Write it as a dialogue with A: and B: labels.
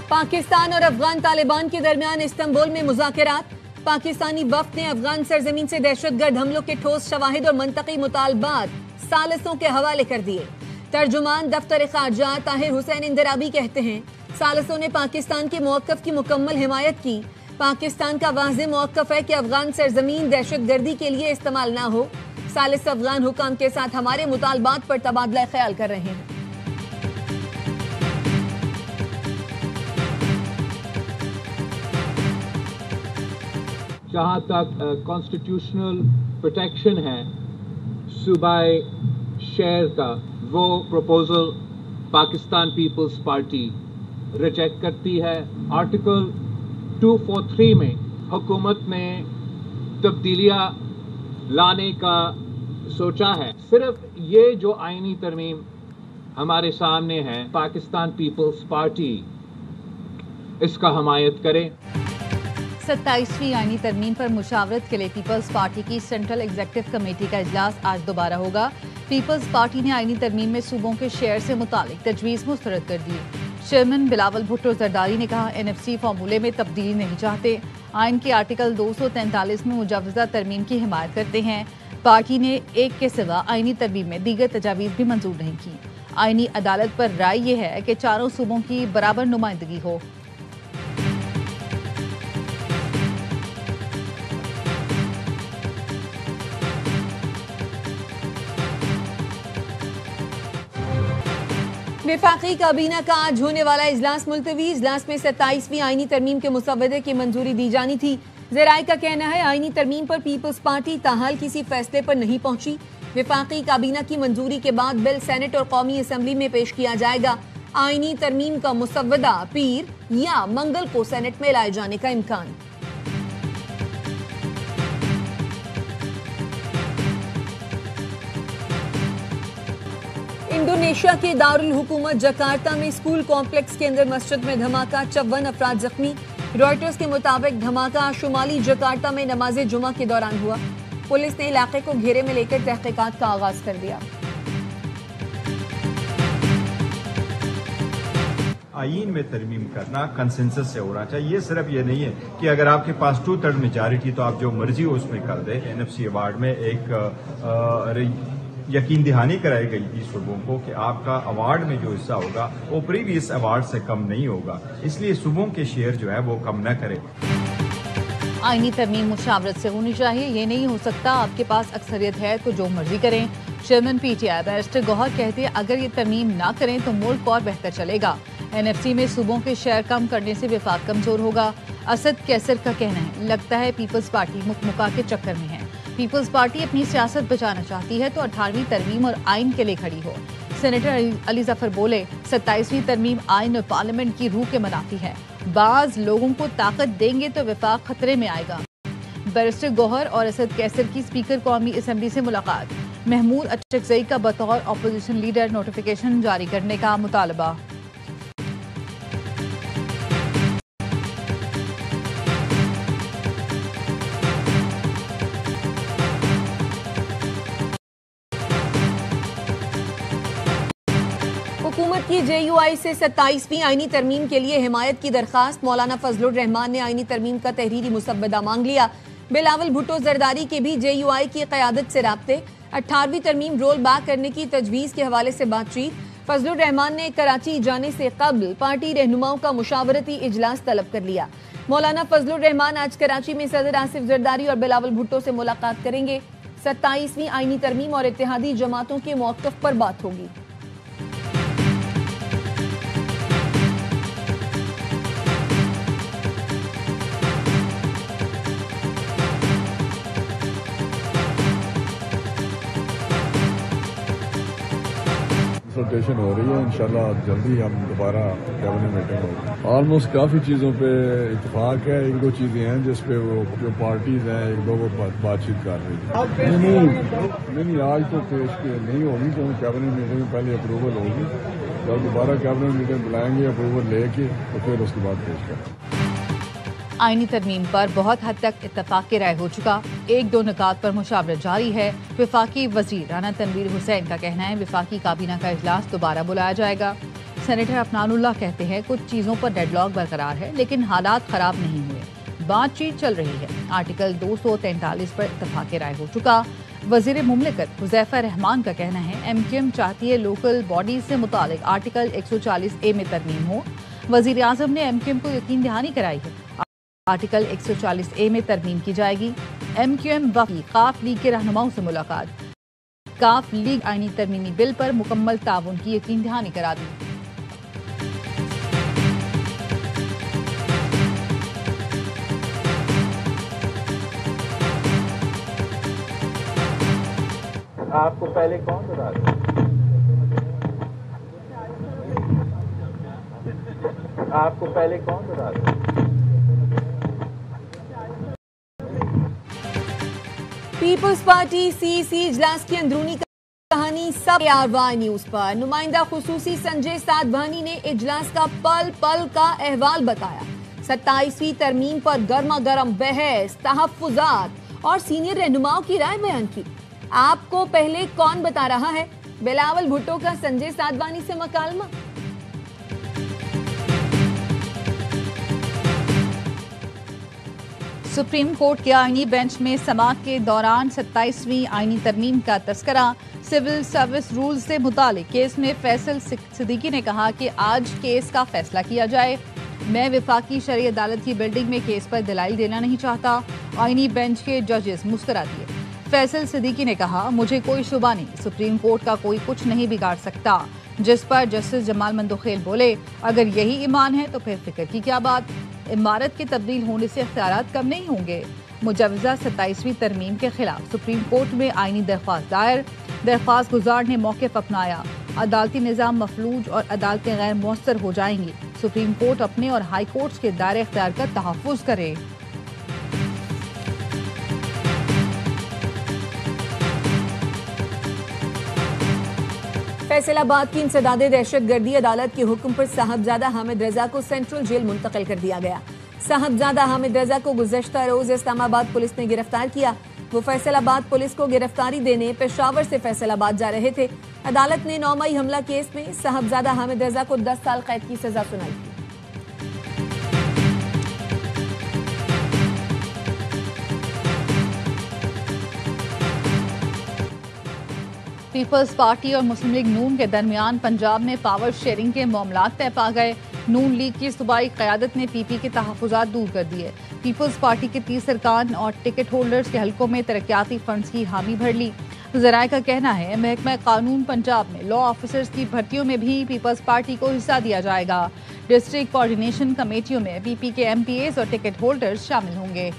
A: पाकिस्तान और अफगान तालिबान के दरमियान इस्तांबुल में मुज़ाकरात। पाकिस्तानी वफ्द ने अफगान सरजमीन से दहशतगर्द हमलों के ठोस शवाहिद और मंतकी मुतालबात सालिसों के हवाले कर दिए। तर्जुमान दफ्तर खारजा ताहिर हुसैन इंदराबी कहते हैं, सालिसों ने पाकिस्तान के मौक़िफ़ की मुकम्मल हिमायत की। पाकिस्तान का वाज़ेह मौक़िफ़ है कि अफगान सरजमीन दहशतगर्दी के लिए इस्तेमाल न हो। सालिस अफगान हुकाम के साथ हमारे मुतालबात पर तबादला ख्याल कर रहे हैं।
B: जहाँ तक कॉन्स्टिट्यूशनल प्रोटेक्शन है सूबाई शेयर का, वो proposal Pakistan Peoples Party reject करती है। आर्टिकल 243 में हुकूमत ने तब्दीलियाँ लाने का सोचा है। सिर्फ ये जो आईनी तरमीम हमारे सामने है, पाकिस्तान पीपल्स पार्टी इसका हमायत करे।
C: 27वीं आईनी तरमीम पर मुशावरत के लिए पीपल्स पार्टी की सेंट्रल एग्जीक्यूटिव कमेटी का इजलास आज दोबारा होगा। पीपल्स पार्टी ने आईनी तरमीम में सूबों के शेयर से मुतालिक तजवीज़ मुस्तरद कर दी। चेयरमैन बिलावल भुट्टो जरदारी ने कहा, NFC फार्मूले में तब्दीली नहीं चाहते। आइन के आर्टिकल 243 में मुजवज़ा तरमीम की हिमायत करते हैं। पार्टी ने एक के सिवा आईनी तरमीम में दीगर तजावीज़ भी मंजूर नहीं की। आईनी अदालत पर राय ये है कि चारों सूबों की बराबर नुमाइंदगी हो।
A: वफाकी काबीना का आज होने वाला इजलास मुलतवी। इजलास में 27वीं आईनी तरमीम के मुसवदे की मंजूरी दी जानी थी। ज़राए का कहना है, आईनी तरमीम पर पीपल्स पार्टी ताहाल किसी फैसले पर नहीं पहुंची। वफाकी काबीना की मंजूरी के बाद बिल सेनेट और कौमी असम्बली में पेश किया जाएगा। आईनी तरमीम का मुसवदा पीर या मंगल को सेनेट में लाए जाने का इम्कान। इंडोनेशिया के दारुल हुकूमत जकार्ता में स्कूल कॉम्प्लेक्स के अंदर मस्जिद में धमाका, 54 अफराद जख्मी। रॉयटर्स के मुताबिक धमाका शुमाली जकार्ता में नमाज जुमा के दौरान हुआ। पुलिस ने इलाके को घेरे में लेकर तहकीकात का आगाज कर दिया।
D: आईन में तरमीम करना कंसेंसस से होना चाहिए। ये सिर्फ ये नहीं है कि अगर आपके पास 2/3 मेजॉरिटी तो आप जो मर्जी हो उसमें कर दे। NFC अवार्ड में एक यकीन दहानी कराई गई थी सूबों को कि आपका अवार्ड में जो हिस्सा होगा वो प्रीवियस अवार्ड से कम नहीं होगा, इसलिए सूबों के शेयर जो है वो कम न करें।
C: आईनी तरमीम मुशावरत से होनी चाहिए, ये नहीं हो सकता आपके पास अक्सरियत है तो जो मर्जी करें। चेयरमैन PTI बैरिस्टर गौहर कहते हैं, अगर ये तरमीम ना करें तो मुल्क और बेहतर चलेगा। NFC में सूबों के शेयर कम करने से विफाक कमजोर होगा। असद कैसर का कहना है, लगता है पीपल्स पार्टी मुकमुका के चक्कर में है। पीपल्स पार्टी अपनी सियासत बचाना चाहती है तो 18वीं तरमीम और आइन के लिए खड़ी हो। सेनेटर अली जफर बोले, 27वीं तरमीम आइन और पार्लियामेंट की रूह के मनाती है। बाज लोगों को ताकत देंगे तो विफाक खतरे में आएगा। बैरिस्टर गौहर और असद कैसर की स्पीकर कौमी असम्बली से मुलाकात। महमूद अचकजई का बतौर अपोजिशन लीडर नोटिफिकेशन जारी करने का मुतालबा।
A: हुकूमत की JUI से 27वीं आईनी तरमीम के लिए हिमायत की दरखास्त। मौलाना फजलुर रहमान ने आईनी तरमीम का तहरीरी मुसव्वदा मांग लिया। बिलावल भुट्टो जरदारी के भी JUI की क़यादत से राब्ते। 18वीं तरमीम रोल बैक करने की तजवीज़ के हवाले से बातचीत। फजलुर रहमान ने कराची जाने से कबल पार्टी रहनुमाओं का मुशावरती इजलास तलब कर लिया। मौलाना फजलुर रहमान आज कराची में सदर आसिफ जरदारी और बिलावल भुट्टो से मुलाकात करेंगे। 27वीं आईनी तरमीम और इत्तेहादी जमातों के मौक़िफ़ पर बात होगी।
E: कंसल्टेशन हो रही है, इंशाल्लाह जल्दी हम दोबारा कैबिनेट मीटिंग होगी। ऑलमोस्ट काफ़ी चीज़ों पे इत्तेफाक है, 1-2 चीज़ें हैं जिस पे वो जो पार्टीज हैं 1-2 वो बातचीत कर रही है। नहीं आज तो पेश नहीं होगी क्योंकि कैबिनेट मीटिंग में पहले अप्रूवल होगी। जब दोबारा कैबिनेट मीटिंग बुलाएंगे अप्रूवल लेके तो फिर उसके बाद पेश करेंगे।
C: आईनी तरमीम पर बहुत हद तक इत्तफाक की राय हो चुका। 1-2 नुकात पर मुशावरत जारी है। वफाकी वजीर राना तनवीर हुसैन का कहना है, वफाकी काबीना का इजलास दोबारा बुलाया जाएगा। سینیٹر افنان اللہ کہتے ہیں کچھ چیزوں پر ڈیڈ لاک برقرار ہے لیکن حالات خراب نہیں ہوئے، بات چیت چل رہی ہے۔ آرٹیکل 243 پر اتفاق رائے ہو چکا۔ وزیر مملکت حذیفہ رحمان کا کہنا ہے ایم کیو ایم چاہتی ہے لوکل باڈیز سے متعلق آرٹیکل 140A میں ترمیم ہو۔ وزیر اعظم نے ایم کیو ایم کو یقین دہانی کرائی ہے آرٹیکل 140A میں ترمیم کی جائے گی۔ ایم کیو ایم وفد قاف لیگ کے رہنماؤں سے ملاقات، قاف لیگ آئینی ترمیمی بل پر مکمل تعاون کی یقین دہانی کرا دی۔
B: آپ کو پہلے کون بتا دیں؟ آپ کو پہلے کون بتا دیں؟
A: پیپلز پارٹی CEC اجلاس کی اندرونی کہانی سب ARY نیوز پر۔ نمائندہ خصوصی سنجے سادھوانی نے اجلاس کا پل پل کا احوال بتایا۔ 27ویں ترمیم پر گرما گرم بحث، تحفظات اور سینئر رہنماؤں کی رائے بیان کی۔ آپ کو پہلے کون بتا رہا ہے؟ بلاول بھٹو کا سنجے سادھوانی سے مکالمہ۔
C: سپریم کورٹ کے آئینی بینچ میں سماعت کے دوران 27ویں آئینی ترمیم کا تذکرہ۔ سول سروس رولز سے متعلق کیس میں فیصل صدیقی نے کہا کہ آج کیس کا فیصلہ کیا جائے۔ میں وفاقی شرعی عدالت کی بلڈنگ میں کیس پر دلائل دینا نہیں چاہتا۔ آئینی بینچ کے ججز مسکرا دیے۔ فیصل صدیقی نے کہا مجھے کوئی شبہ نہیں، سپریم کورٹ کا کوئی کچھ نہیں بگاڑ سکتا، جس پر جسٹس جمال مندوخیل بولے اگر یہی ایمان ہے تو پھر فکر کی کیا بات، عمارت کے تبدیل ہونے سے اختیارات کم نہیں ہوں گے۔ مجوزہ 27ویں ترمیم کے خلاف سپریم کورٹ میں آئینی درخواست دائر، درخواست گزار نے موقف اپنایا۔ عدالتی نظام مفلوج اور عدالتیں غیر مؤثر ہو جائیں گی، سپریم کورٹ اپنے اور ہائی کورٹس کے دائرہ اختیار کا تحفظ کرے۔
A: فیصل آباد کی انسداد دہشت گردی عدالت کے حکم پر صاحبزادہ حامد رضا کو سینٹرل جیل منتقل کر دیا گیا۔ صاحبزادہ حامد رضا کو گزشتہ روز اسلام آباد پولیس نے گرفتار کیا۔ وہ فیصل آباد پولیس کو گرفتاری دینے پشاور سے فیصل آباد جا رہے تھے۔ عدالت نے 9 مئی حملہ کیس میں صاحبزادہ حامد رضا کو 10 سال قید کی سزا سنائی تھی۔
C: پیپلز پارٹی اور مسلم لیگ نون کے درمیان پنجاب میں پاور شیئرنگ کے معاملات طے پا گئے۔ نون لیگ کی صوبائی قیادت نے پی پی کے تحفظات دور کر دیے۔ پیپلز پارٹی کے 30 ارکان اور ٹکٹ ہولڈرز کے حلقوں میں ترقیاتی فنڈز کی حامی بھر لی۔ ذرائع کا کہنا ہے محکمہ قانون پنجاب میں لا آفیسرز کی بھرتیوں میں بھی پیپلز پارٹی کو حصہ دیا جائے گا۔ ڈسٹرکٹ کوارڈینیشن کمیٹیوں میں پی پی کے ایم پی ایز اور ٹکٹ ہولڈرز شامل ہوں گے۔